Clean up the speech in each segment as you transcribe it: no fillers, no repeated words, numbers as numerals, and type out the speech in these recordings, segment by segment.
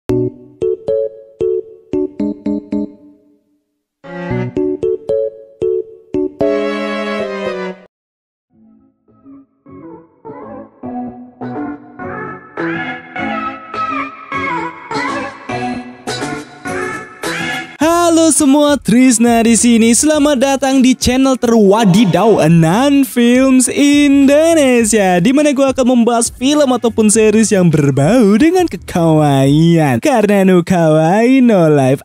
Halo semua, Trisna di sini. Selamat datang di channel terwadidaw Anan Films Indonesia, di mana gue akan membahas film ataupun series yang berbau dengan kekawaian. Karena no kawaii no life.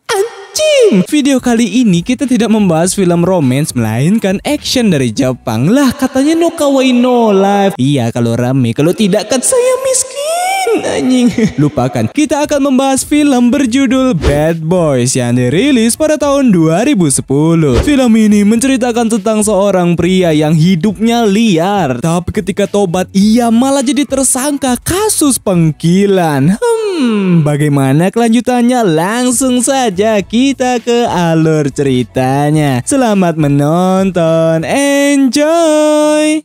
Video kali ini kita tidak membahas film romance, melainkan action dari Jepang. Lah katanya no kawaii no life. Iya kalau rame, kalau tidak kan saya miskin. Anjing. Lupakan. Kita akan membahas film berjudul Bad Boys yang dirilis pada tahun 2010. Film ini menceritakan tentang seorang pria yang hidupnya liar, tapi ketika tobat ia malah jadi tersangka kasus pengkilan. Bagaimana kelanjutannya? Langsung saja kita ke alur ceritanya. Selamat menonton, enjoy.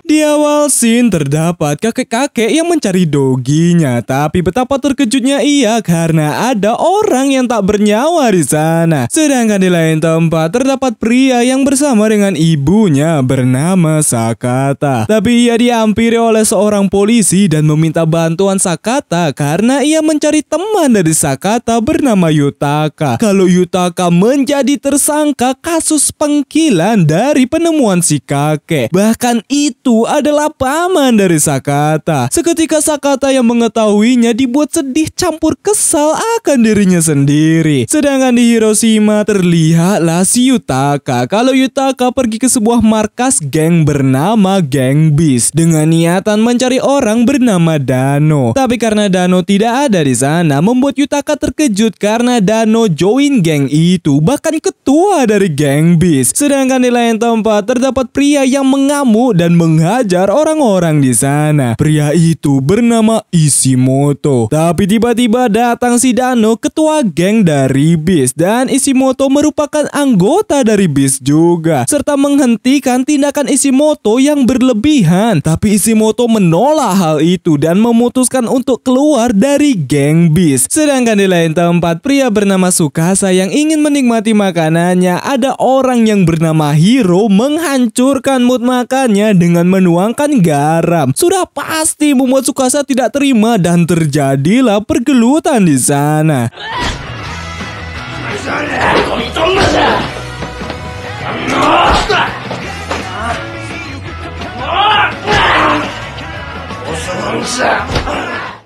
Di awal scene terdapat kakek-kakek yang mencari doginya, tapi betapa terkejutnya ia karena ada orang yang tak bernyawa di sana. Sedangkan di lain tempat terdapat pria yang bersama dengan ibunya bernama Sakata. Tapi ia dihampiri oleh seorang polisi dan meminta bantuan Sakata karena ia mencari teman dari Sakata bernama Yutaka. Kalau Yutaka menjadi tersangka kasus pengkilan dari penemuan si kakek. Bahkan itu adalah paman dari Sakata. Seketika Sakata yang mengetahuinya dibuat sedih campur kesal akan dirinya sendiri. Sedangkan di Hiroshima terlihatlah si Yutaka. Kalau Yutaka pergi ke sebuah markas geng bernama Geng Beast dengan niatan mencari orang bernama Dano. Tapi karena Dano tidak ada di sana, membuat Yutaka terkejut karena Dano join geng itu, bahkan ketua dari Geng Beast. Sedangkan di lain tempat terdapat pria yang mengamuk dan menghajar orang-orang di sana. Pria itu bernama Ishimoto. Tapi tiba-tiba datang si Dano, ketua geng dari Beast, dan Ishimoto merupakan anggota dari Beast juga, serta menghentikan tindakan Ishimoto yang berlebihan. Tapi Ishimoto menolak hal itu dan memutuskan untuk keluar dari geng Beast. Sedangkan di lain tempat pria bernama Tsukasa yang ingin menikmati makanannya, ada orang yang bernama Hiro menghancurkan mood makannya dengan menuangkan garam. Sudah pasti membuat Tsukasa tidak terima dan terjadilah pergelutan di sana.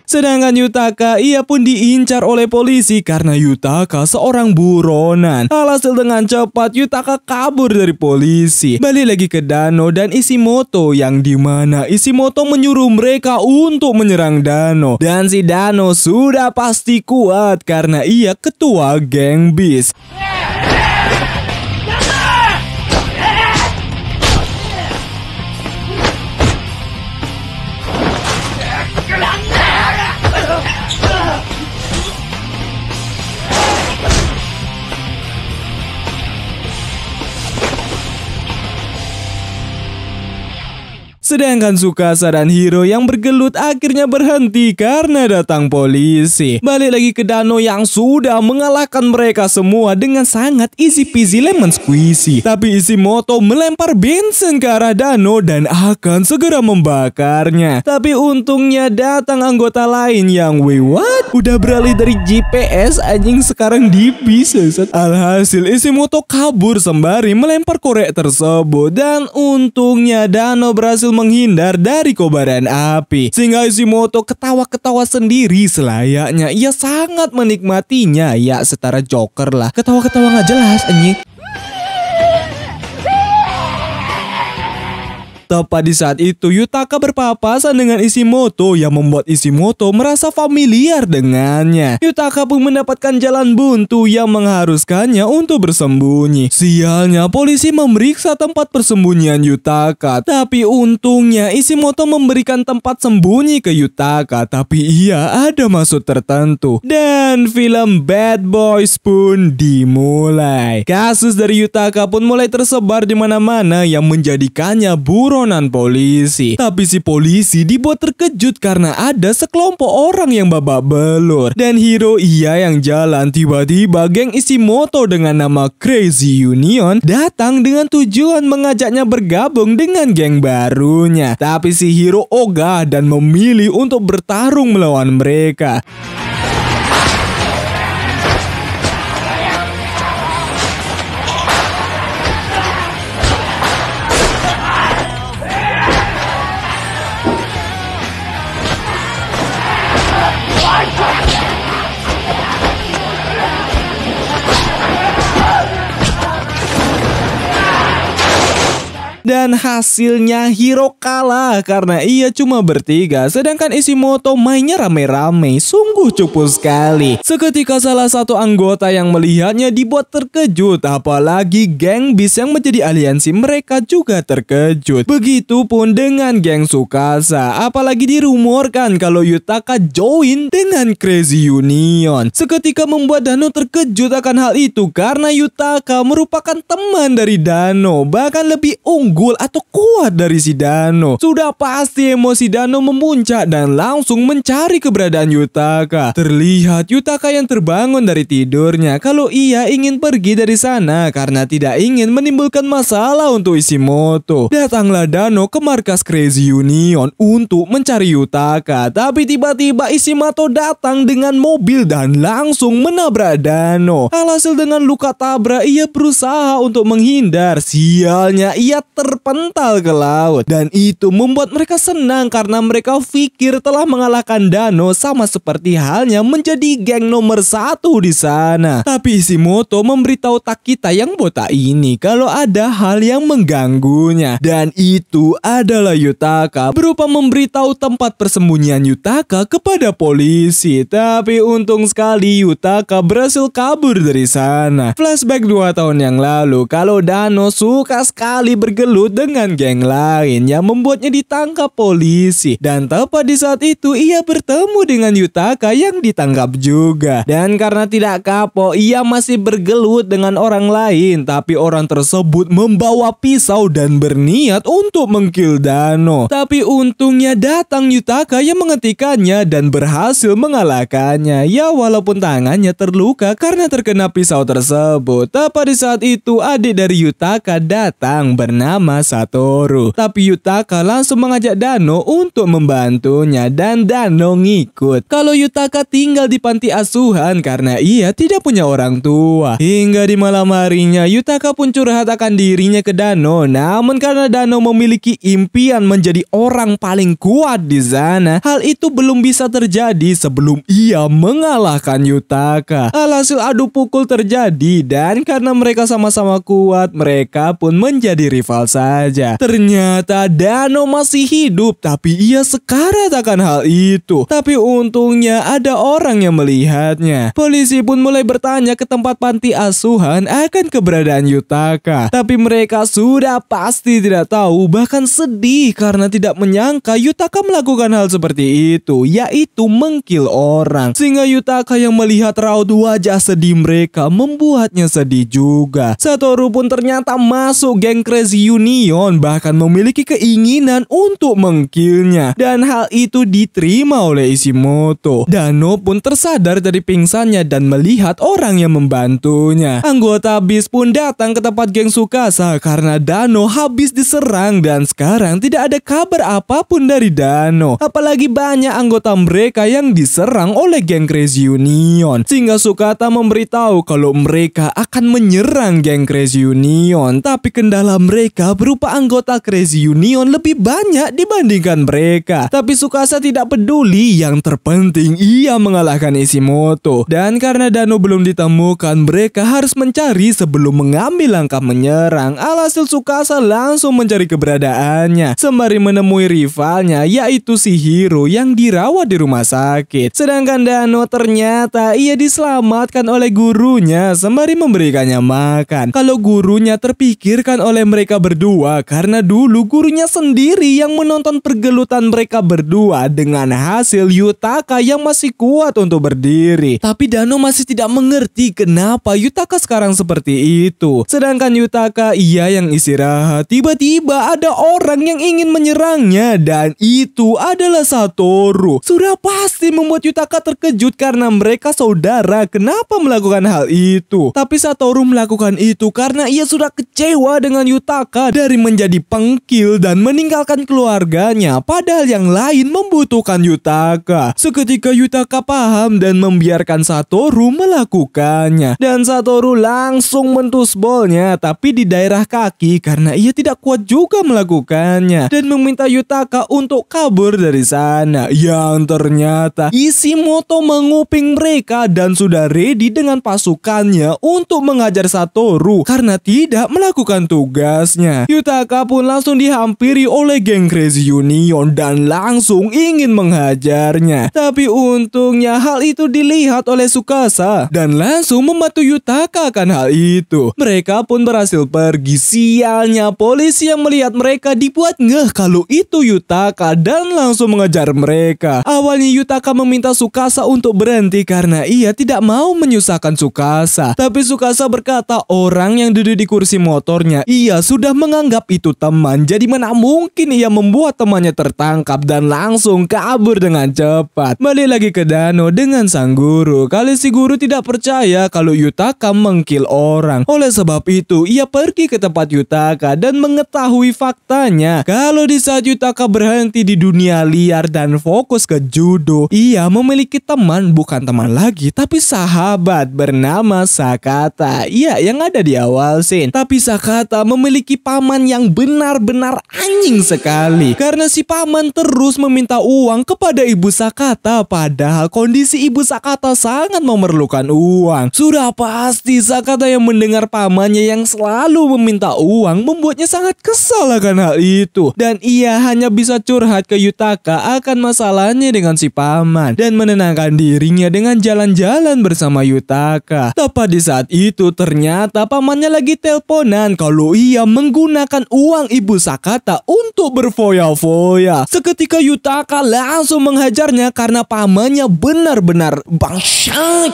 Sedangkan Yutaka, ia pun diincar oleh polisi karena Yutaka seorang buronan. Alhasil dengan cepat Yutaka kabur dari polisi. Balik lagi ke Dano dan Ishimoto, yang dimana Ishimoto menyuruh mereka untuk menyerang Dano. Dan si Dano sudah pasti kuat karena ia ketua geng Beast. Sedangkan Tsukasa dan Hiro yang bergelut akhirnya berhenti karena datang polisi. Balik lagi ke Dano yang sudah mengalahkan mereka semua dengan sangat easy peasy lemon squeezy. Tapi Ishimoto melempar bensin ke arah Dano dan akan segera membakarnya. Tapi untungnya datang anggota lain yang what? Udah beralih dari GPS anjing sekarang di bis. Alhasil Ishimoto kabur sembari melempar korek tersebut, dan untungnya Dano berhasil menghindar dari kobaran api, sehingga Ishimoto ketawa-ketawa sendiri selayaknya ia sangat menikmatinya. Ya setara Joker lah, ketawa-ketawa nggak jelas anjing. Tepat di saat itu Yutaka berpapasan dengan Ishimoto yang membuat Ishimoto merasa familiar dengannya. Yutaka pun mendapatkan jalan buntu yang mengharuskannya untuk bersembunyi. Sialnya polisi memeriksa tempat persembunyian Yutaka, tapi untungnya Ishimoto memberikan tempat sembunyi ke Yutaka, tapi ia ada maksud tertentu. Dan film Bad Boys pun dimulai. Kasus dari Yutaka pun mulai tersebar di mana-mana yang menjadikannya buron buronan polisi. Tapi si polisi dibuat terkejut karena ada sekelompok orang yang babak belur. Dan Hiro yang jalan, tiba-tiba geng Ishimoto dengan nama Crazy Union datang dengan tujuan mengajaknya bergabung dengan geng barunya. Tapi si Hiro ogah dan memilih untuk bertarung melawan mereka. Dan hasilnya Hiro kalah karena ia cuma bertiga, sedangkan Ishimoto mainnya rame-rame. Sungguh cupu sekali. Seketika salah satu anggota yang melihatnya dibuat terkejut, apalagi geng Beast yang menjadi aliansi mereka juga terkejut. Begitupun dengan geng Tsukasa, apalagi dirumorkan kalau Yutaka join dengan Crazy Union. Seketika membuat Dano terkejut akan hal itu karena Yutaka merupakan teman dari Dano, bahkan lebih unggul atau kuat dari si Dano. Sudah pasti emosi Dano memuncak dan langsung mencari keberadaan Yutaka. Terlihat Yutaka yang terbangun dari tidurnya kalau ia ingin pergi dari sana karena tidak ingin menimbulkan masalah untuk Ishimoto. Datanglah Dano ke markas Crazy Union untuk mencari Yutaka, tapi tiba-tiba Ishimoto datang dengan mobil dan langsung menabrak Dano. Alhasil dengan luka tabrak ia berusaha untuk menghindar. Sialnya ia terpental ke laut, dan itu membuat mereka senang karena mereka pikir telah mengalahkan Dano, sama seperti halnya menjadi geng nomor 1 di sana. Tapi Ishimoto memberitahu Takita yang botak ini kalau ada hal yang mengganggunya, dan itu adalah Yutaka, berupa memberitahu tempat persembunyian Yutaka kepada polisi. Tapi untung sekali Yutaka berhasil kabur dari sana. Flashback 2 tahun yang lalu kalau Dano suka sekali bergelut dengan geng lain yang membuatnya ditangkap polisi, dan tepat di saat itu ia bertemu dengan Yutaka yang ditangkap juga. Dan karena tidak kapok, ia masih bergelut dengan orang lain, tapi orang tersebut membawa pisau dan berniat untuk mengkill Dano. Tapi untungnya datang Yutaka yang menghentikannya dan berhasil mengalahkannya. Ya, walaupun tangannya terluka karena terkena pisau tersebut. Tepat di saat itu adik dari Yutaka datang bernama Satoru. Tapi Yutaka langsung mengajak Dano untuk membantunya dan Dano ngikut. Kalau Yutaka tinggal di panti asuhan karena ia tidak punya orang tua. Hingga di malam harinya Yutaka pun curhat akan dirinya ke Dano. Namun karena Dano memiliki impian menjadi orang paling kuat di sana, hal itu belum bisa terjadi sebelum ia mengalahkan Yutaka. Alhasil adu pukul terjadi, dan karena mereka sama-sama kuat, mereka pun menjadi rival saja. Ternyata Dano masih hidup, tapi ia sekarat akan hal itu. Tapi untungnya ada orang yang melihatnya. Polisi pun mulai bertanya ke tempat panti asuhan akan keberadaan Yutaka. Tapi mereka sudah pasti tidak tahu, bahkan sedih karena tidak menyangka Yutaka melakukan hal seperti itu, yaitu mengkill orang. Sehingga Yutaka yang melihat raut wajah sedih mereka membuatnya sedih juga. Satoru pun ternyata masuk geng Crazy Union, bahkan memiliki keinginan untuk mengkillnya, dan hal itu diterima oleh Ishimoto. Dano pun tersadar dari pingsannya dan melihat orang yang membantunya. Anggota Beast pun datang ke tempat geng Tsukasa karena Dano habis diserang dan sekarang tidak ada kabar apapun dari Dano. Apalagi banyak anggota mereka yang diserang oleh geng Crazy Union, sehingga Tsukata memberitahu kalau mereka akan menyerang geng Crazy Union. Tapi kendala mereka berupa anggota Crazy Union lebih banyak dibandingkan mereka. Tapi Tsukasa tidak peduli, yang terpenting ia mengalahkan Ishimoto. Dan karena Dano belum ditemukan, mereka harus mencari sebelum mengambil langkah menyerang. Alhasil Tsukasa langsung mencari keberadaannya sembari menemui rivalnya, yaitu si Hiro yang dirawat di rumah sakit. Sedangkan Dano ternyata ia diselamatkan oleh gurunya sembari memberikannya makan. Kalau gurunya terpikirkan oleh mereka berdua berdua karena dulu gurunya sendiri yang menonton pergelutan mereka berdua dengan hasil Yutaka yang masih kuat untuk berdiri. Tapi Dano masih tidak mengerti kenapa Yutaka sekarang seperti itu. Sedangkan Yutaka yang istirahat. Tiba-tiba ada orang yang ingin menyerangnya dan itu adalah Satoru. Sudah pasti membuat Yutaka terkejut karena mereka saudara. Kenapa melakukan hal itu? Tapi Satoru melakukan itu karena ia sudah kecewa dengan Yutaka dari menjadi pengkil dan meninggalkan keluarganya, padahal yang lain membutuhkan Yutaka. Seketika Yutaka paham dan membiarkan Satoru melakukannya, dan Satoru langsung mentusbolnya tapi di daerah kaki karena ia tidak kuat juga melakukannya, dan meminta Yutaka untuk kabur dari sana. Yang ternyata Ishimoto menguping mereka dan sudah ready dengan pasukannya untuk mengajar Satoru karena tidak melakukan tugasnya. Yutaka pun langsung dihampiri oleh geng Crazy Union dan langsung ingin menghajarnya. Tapi untungnya hal itu dilihat oleh Tsukasa dan langsung membantu Yutaka akan hal itu. Mereka pun berhasil pergi. Sialnya polisi yang melihat mereka dibuat ngeh kalau itu Yutaka dan langsung mengejar mereka. Awalnya Yutaka meminta Tsukasa untuk berhenti karena ia tidak mau menyusahkan Tsukasa. Tapi Tsukasa berkata orang yang duduk di kursi motornya ia sudah menganggap itu teman, jadi mana mungkin ia membuat temannya tertangkap dan langsung kabur dengan cepat. Balik lagi ke Dano dengan sang guru. Kali si guru tidak percaya kalau Yutaka mengkill orang. Oleh sebab itu ia pergi ke tempat Yutaka dan mengetahui faktanya kalau di saat Yutaka berhenti di dunia liar dan fokus ke judo, ia memiliki teman, bukan teman lagi tapi sahabat bernama Sakata. Iya, yang ada di awal scene. Tapi Sakata memiliki paman yang benar-benar anjing sekali karena si paman terus meminta uang kepada ibu Sakata padahal kondisi ibu Sakata sangat memerlukan uang. Sudah pasti Sakata yang mendengar pamannya yang selalu meminta uang membuatnya sangat kesal akan hal itu, dan ia hanya bisa curhat ke Yutaka akan masalahnya dengan si paman dan menenangkan dirinya dengan jalan-jalan bersama Yutaka. Tepat di saat itu ternyata pamannya lagi teleponan kalau ia menggunakan uang ibu Sakata untuk berfoya-foya. Seketika Yutaka langsung menghajarnya karena pamannya benar-benar bangsat.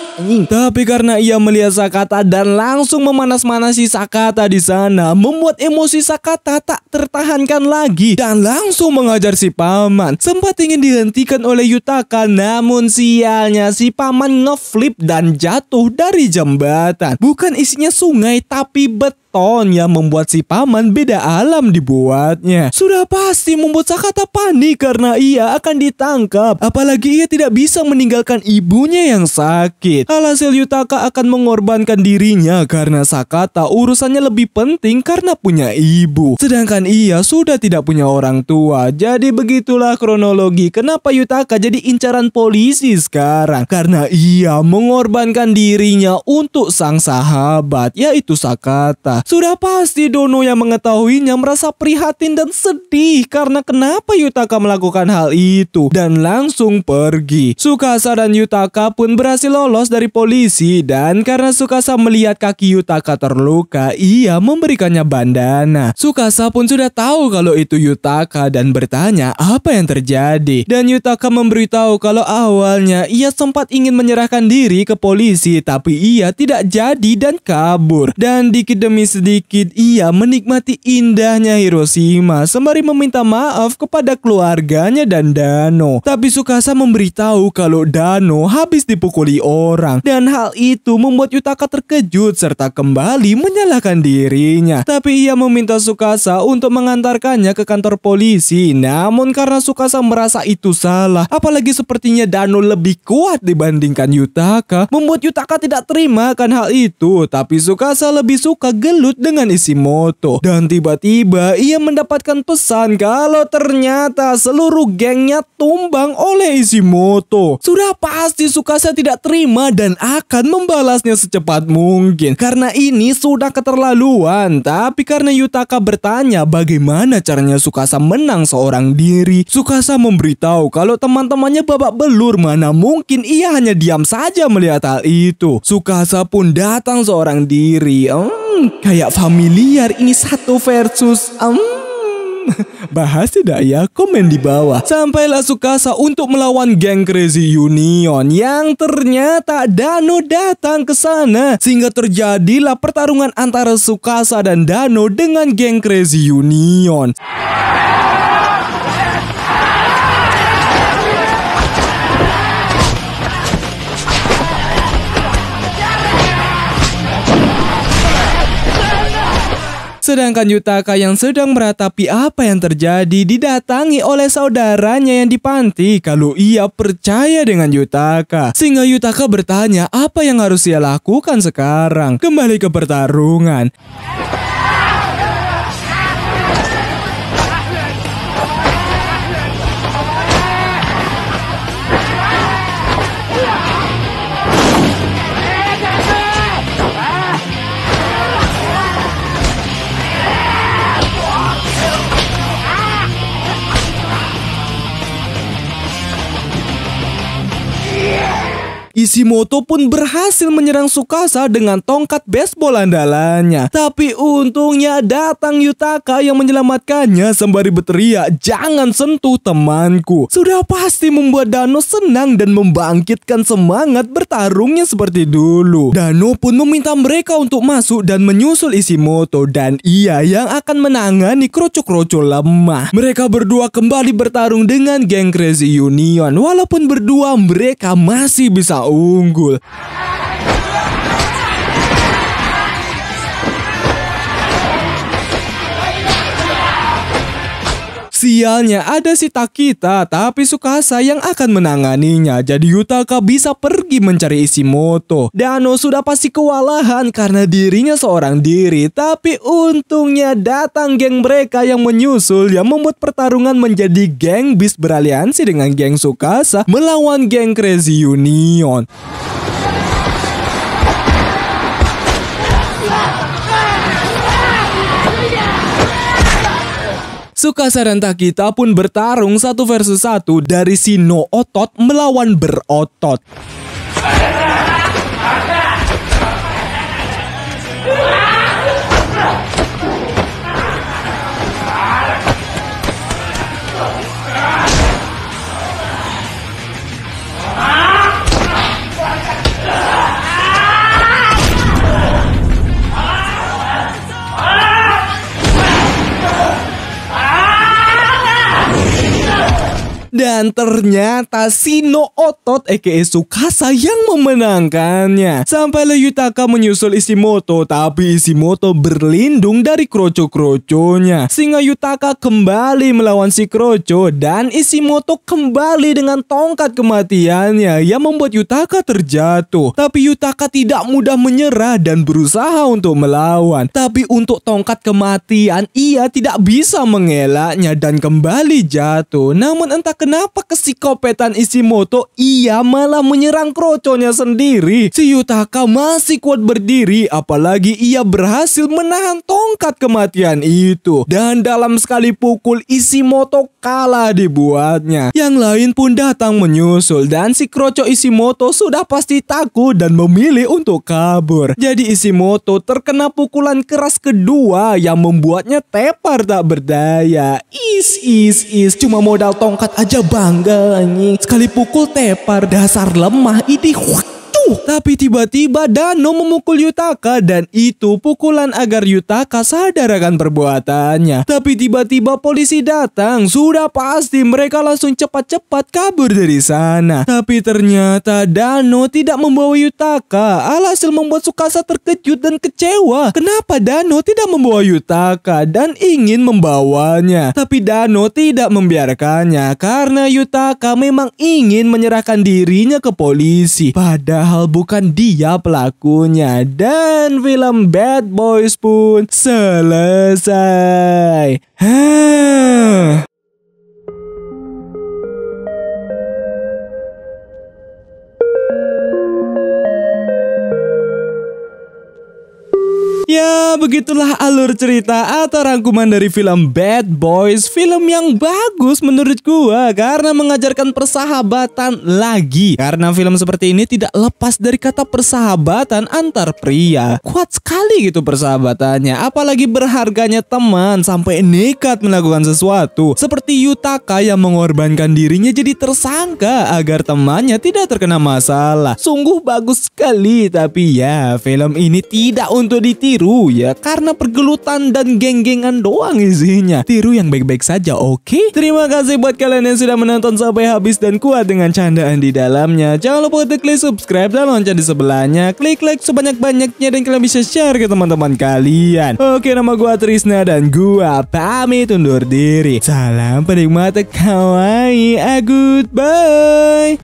Tapi karena ia melihat Sakata dan langsung memanas-manasi Sakata di sana, membuat emosi Sakata tak tertahankan lagi dan langsung menghajar si paman. Sempat ingin dihentikan oleh Yutaka, namun sialnya si paman ngeflip dan jatuh dari jembatan. Bukan isinya sungai tapi beton yang membuat si paman beda alam dibuatnya. Sudah pasti membuat Sakata panik karena ia akan ditangkap. Apalagi ia tidak bisa meninggalkan ibunya yang sakit. Alhasil Yutaka akan mengorbankan dirinya karena Sakata urusannya lebih penting karena punya ibu. Sedangkan ia sudah tidak punya orang tua. Jadi begitulah kronologi kenapa Yutaka jadi incaran polisi sekarang. Karena ia mengorbankan dirinya untuk sang sahabat, yaitu Sakata. Sudah pasti Dono yang mengetahuinya merasa prihatin dan sedih karena kenapa Yutaka melakukan hal itu dan langsung pergi. Tsukasa dan Yutaka pun berhasil lolos dari polisi, dan karena Tsukasa melihat kaki Yutaka terluka, ia memberikannya bandana. Tsukasa pun sudah tahu kalau itu Yutaka dan bertanya apa yang terjadi. Dan Yutaka memberitahu kalau awalnya ia sempat ingin menyerahkan diri ke polisi tapi ia tidak jadi dan kabur. Dan dikit demi sedikit ia menikmati indahnya Hiroshima sembari meminta maaf kepada keluarganya dan Dano. Tapi Tsukasa memberitahu kalau Dano habis dipukuli orang, dan hal itu membuat Yutaka terkejut serta kembali menyalahkan dirinya. Tapi ia meminta Tsukasa untuk mengantarkannya ke kantor polisi, namun karena Tsukasa merasa itu salah, apalagi sepertinya Dano lebih kuat dibandingkan Yutaka, membuat Yutaka tidak terima akan hal itu. Tapi Tsukasa lebih suka gelut dengan Ishimoto, dan tiba-tiba ia mendapatkan pesan kalau ternyata seluruh gengnya tumbang oleh Ishimoto. Sudah pasti Tsukasa tidak terima dan akan membalasnya secepat mungkin karena ini sudah keterlaluan. Tapi karena Yutaka bertanya bagaimana caranya Tsukasa menang seorang diri, Tsukasa memberitahu kalau teman-temannya babak belur, mana mungkin ia hanya diam saja melihat hal itu. Tsukasa pun datang seorang diri. kayak familiar ini satu versus bahas tidak ya? Komen di bawah. Sampailah Tsukasa untuk melawan geng Crazy Union yang ternyata Dano datang ke sana sehingga terjadilah pertarungan antara Tsukasa dan Dano dengan geng Crazy Union. Sedangkan Yutaka yang sedang meratapi apa yang terjadi didatangi oleh saudaranya yang di panti kalau ia percaya dengan Yutaka. Sehingga Yutaka bertanya apa yang harus ia lakukan sekarang. Kembali ke pertarungan. Ishimoto pun berhasil menyerang Tsukasa dengan tongkat baseball andalannya. Tapi untungnya datang Yutaka yang menyelamatkannya sembari berteriak, "Jangan sentuh temanku." Sudah pasti membuat Dano senang dan membangkitkan semangat bertarungnya seperti dulu. Dano pun meminta mereka untuk masuk dan menyusul Ishimoto dan ia yang akan menangani kroco-kroco lemah. Mereka berdua kembali bertarung dengan geng Crazy Union. Walaupun berdua mereka masih bisa unggul. Sialnya ada si Takita, tapi Tsukasa yang akan menanganinya. Jadi Yutaka bisa pergi mencari Ishimoto. Dano sudah pasti kewalahan karena dirinya seorang diri. Tapi untungnya datang geng mereka yang menyusul yang membuat pertarungan menjadi geng Beast beraliansi dengan geng Tsukasa melawan geng Crazy Union. Tsukasa dan Takita pun bertarung 1 versus 1 dari si no otot melawan berotot. Dan ternyata si no otot aka Tsukasa yang memenangkannya. Sampailah Yutaka menyusul Ishimoto, tapi Ishimoto berlindung dari kroco-kroconya. Sehingga Yutaka kembali melawan si kroco dan Ishimoto kembali dengan tongkat kematiannya yang membuat Yutaka terjatuh. Tapi Yutaka tidak mudah menyerah dan berusaha untuk melawan. Tapi untuk tongkat kematian ia tidak bisa mengelaknya dan kembali jatuh. Namun entah kenapa kesikopetan Ishimoto, ia malah menyerang kroconya sendiri. Si Yutaka masih kuat berdiri, apalagi ia berhasil menahan tongkat kematian itu. Dan dalam sekali pukul, Ishimoto kalah dibuatnya. Yang lain pun datang menyusul, dan si kroco Ishimoto sudah pasti takut dan memilih untuk kabur. Jadi Ishimoto terkena pukulan keras kedua yang membuatnya tepar tak berdaya. Cuma modal tongkat aja bangga anjing. Sekali pukul tepar, dasar lemah ini. Tapi tiba-tiba Dano memukul Yutaka dan itu pukulan agar Yutaka sadar akan perbuatannya. Tapi tiba-tiba polisi datang. Sudah pasti mereka langsung cepat-cepat kabur dari sana. Tapi ternyata Dano tidak membawa Yutaka. Alhasil membuat Tsukasa terkejut dan kecewa. Kenapa Dano tidak membawa Yutaka dan ingin membawanya? Tapi Dano tidak membiarkannya karena Yutaka memang ingin menyerahkan dirinya ke polisi. Padahal bukan dia pelakunya. Dan film Bad Boys pun selesai. Ya, Begitulah alur cerita atau rangkuman dari film Bad Boys. Film yang bagus menurut gua karena mengajarkan persahabatan lagi. Karena film seperti ini tidak lepas dari kata persahabatan antar pria. Kuat sekali gitu persahabatannya. Apalagi berharganya teman sampai nekat melakukan sesuatu. Seperti Yutaka yang mengorbankan dirinya jadi tersangka agar temannya tidak terkena masalah. Sungguh bagus sekali. Tapi ya, film ini tidak untuk ditiru ya, karena pergelutan dan geng-gengan doang isinya. Tiru yang baik-baik saja, oke? Terima kasih buat kalian yang sudah menonton sampai habis dan kuat dengan candaan di dalamnya. Jangan lupa untuk klik subscribe dan lonceng di sebelahnya. Klik like sebanyak-banyaknya dan kalian bisa share ke teman-teman kalian. Oke, nama gua Trisna dan gua pamit undur diri. Salam penikmat kawaii, goodbye.